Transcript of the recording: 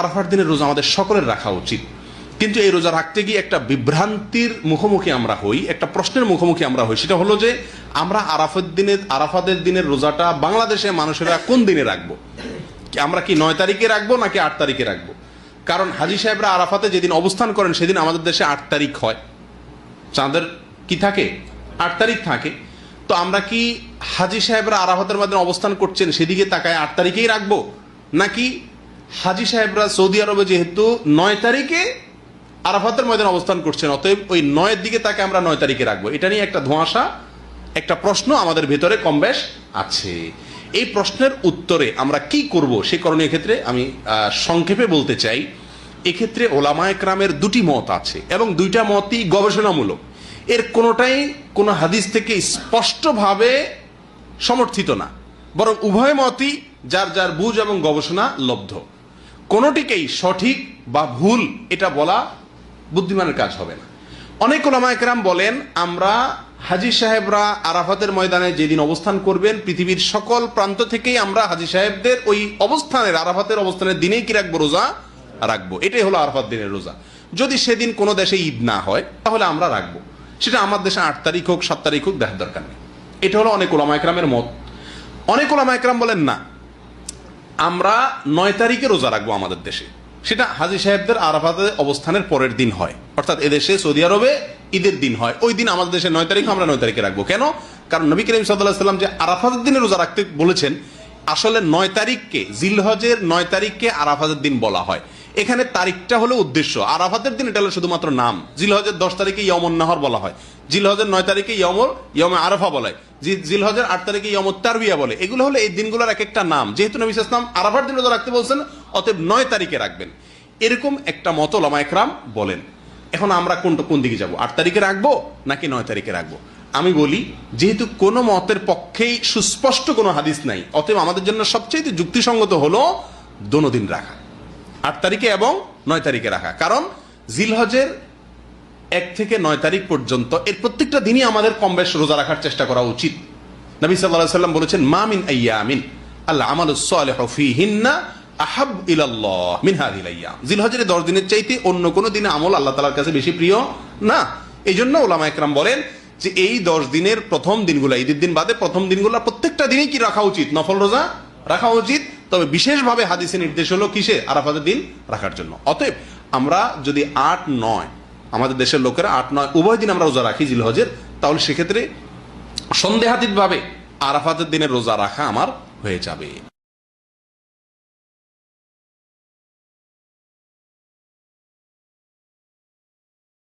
আরাফার দিনের রোজা আমাদের সকলের রাখা উচিত, কিন্তু এই রোজা রাখতে গিয়ে একটা বিভ্রান্তির মুখোমুখি আমরা হই, একটা প্রশ্নের মুখোমুখি আমরা হই। সেটা হলো যে আমরা আরাফাতের দিনের রোজাটা বাংলাদেশে মানুষেরা কোন দিনে রাখবো? আমরা কি 9 তারিখে রাখবো নাকি 8 তারিখে রাখবো? কারণ হাজী সাহেবরা আরাফাতে যেদিন অবস্থান করেন সেদিন আমাদের দেশে 8 তারিখ হয়, চাঁদের কি থাকে 8 তারিখ থাকে। তো আমরা কি হাজী সাহেবরা আরাফাতের মধ্যে অবস্থান করছেন সেদিকে তাকায় 8 তারিখেই রাখবো, নাকি হাজী সাহেবরা সৌদি আরবে যেহেতু 9 তারিখে আরাফাতের ময়দানে অবস্থান করছেন অতএব ওই 9-এর দিকে তাকে আমরা 9 তারিখে রাখবো? এটা নিয়ে একটা ধোঁয়াশা, একটা প্রশ্ন আমাদের ভেতরে কম বেশ আছে। এই প্রশ্নের উত্তরে আমরা কি করব সে করণীয় ক্ষেত্রে আমি সংক্ষেপে বলতে চাই, এক্ষেত্রে ওলামায়ে কেরামের দুটি মত আছে এবং দুইটা মতই গবেষণামূলক। এর কোনোটাই কোনো হাদিস থেকে স্পষ্টভাবে সমর্থিত না, বরং উভয় মতই যার যার বুঝ এবং গবেষণা লব্ধ। কোনোটিকেই সঠিক বা ভুল এটা বলা বুদ্ধিমানের কাজ হবে না। অনেক ওলামায়ে কেরাম বলেন আমরা হাজী সাহেবরা আরাফাতের ময়দানে যেদিন অবস্থান করবেন পৃথিবীর সকল প্রান্ত থেকেই আমরা হাজী সাহেবদের ওই অবস্থানের আরাফাতের অবস্থানের দিনেই কি রাখবো? রোজা রাখবো। এটাই হলো আরাফাত দিনের রোজা। যদি সেদিন কোনো দেশে ঈদ না হয় তাহলে আমরা রাখবো, সেটা আমার দেশে 8 তারিখ হোক 7 তারিখ হোক দেখার দরকার নেই। এটা হলো অনেক ওলামায়ে কেরামের মত। অনেক ওলামায়ে কেরাম বলেন না, আমরা 9 তারিখে রোজা রাখবো আমাদের দেশে, সেটা হাজী সাহেবদের আরাফাতে অবস্থানের পরের দিন হয়, অর্থাৎ এদেশে সৌদি আরবে ঈদের দিন হয়, ওই দিন আমাদের দেশে 9 তারিখ, আমরা 9 তারিখে রাখবো। কেন? কারণ নবী করিম সাল্লাল্লাহু আলাইহি ওয়াসাল্লাম যে আরাফাতের দিনে রোজা রাখতে বলেছেন, আসলে 9 তারিখকে, জিলহজের 9 তারিখকে আরাফাতের দিন বলা হয়। এখানে তারিখটা হলো উদ্দেশ্য, আরাফাতের দিন এটা হলো শুধুমাত্র নাম। জিলহজের 10 তারিখে ইয়মুন নাহর বলা হয়, জিলহজের 9 তারিখে ইয়মে আরাফা বলা হয়, জিলহজের 8 তারিখে ইয়মুত তারবিয়া বলে। এগুলো হলো এই দিনগুলোর এক একটা নাম। যেহেতু নবী সাল্লাল্লাহু আলাইহি ওয়াসাল্লাম আরাফার দিন রোজা রাখতে বলছেন, অতএব 9 তারিখে রাখবেন, এরকম একটা মত ওলামায়ে কেরাম বলেন। এখন আমরা কোন দিকে যাব? 8 তারিখে রাখবো নাকি 9 তারিখে রাখবো? আমি বলি, যেহেতু কোনো মতের পক্ষেই সুস্পষ্ট কোনো হাদিস নাই, অতএব আমাদের জন্য সবচেয়ে যুক্তিসঙ্গত হলো দোনো দিন রাখা, 8 তারিখে এবং 9 তারিখে রাখা। কারণ জিলহজের 1 থেকে 9 তারিখ পর্যন্ত এর প্রত্যেকটা দিনই আমাদের কম বেশ রোজা রাখার চেষ্টা করা উচিত। নবী সাল্লাল্লাহু আলাইহি ওয়াসাল্লাম বলেছেন, মা মিন আইয়ামিন আল আমালুস সালিহু ফীহিন্না আহাব ইলাল্লাহ মিন হাযিহিল আইয়াম। জিলহজের 10 দিনের চাইতে অন্য কোন দিনে আমল আল্লাহ তাআলার কাছে বেশি প্রিয় না। এইজন্য ওলামায়ে কেরাম বলেন যে এই 10 দিনের প্রথম দিনগুলো, ঈদের দিন বাদে প্রথম দিনগুলো প্রত্যেকটা দিনই কি রাখা উচিত? নফল রোজা রাখা উচিত। তবে বিশেষভাবে হাদিসে নির্দেশ হলো কিসে? আরাফাতের দিন রাখার জন্য। অতএব আমরা যদি 8-9, আমাদের দেশের লোকেরা 8-9 উভয় দিন আমরা রোজা রাখি জিলহজের, তাহলে সেক্ষেত্রে সন্দেহাতীতভাবে আরাফাতের দিনের রোজা রাখা আমার হয়ে যাবে।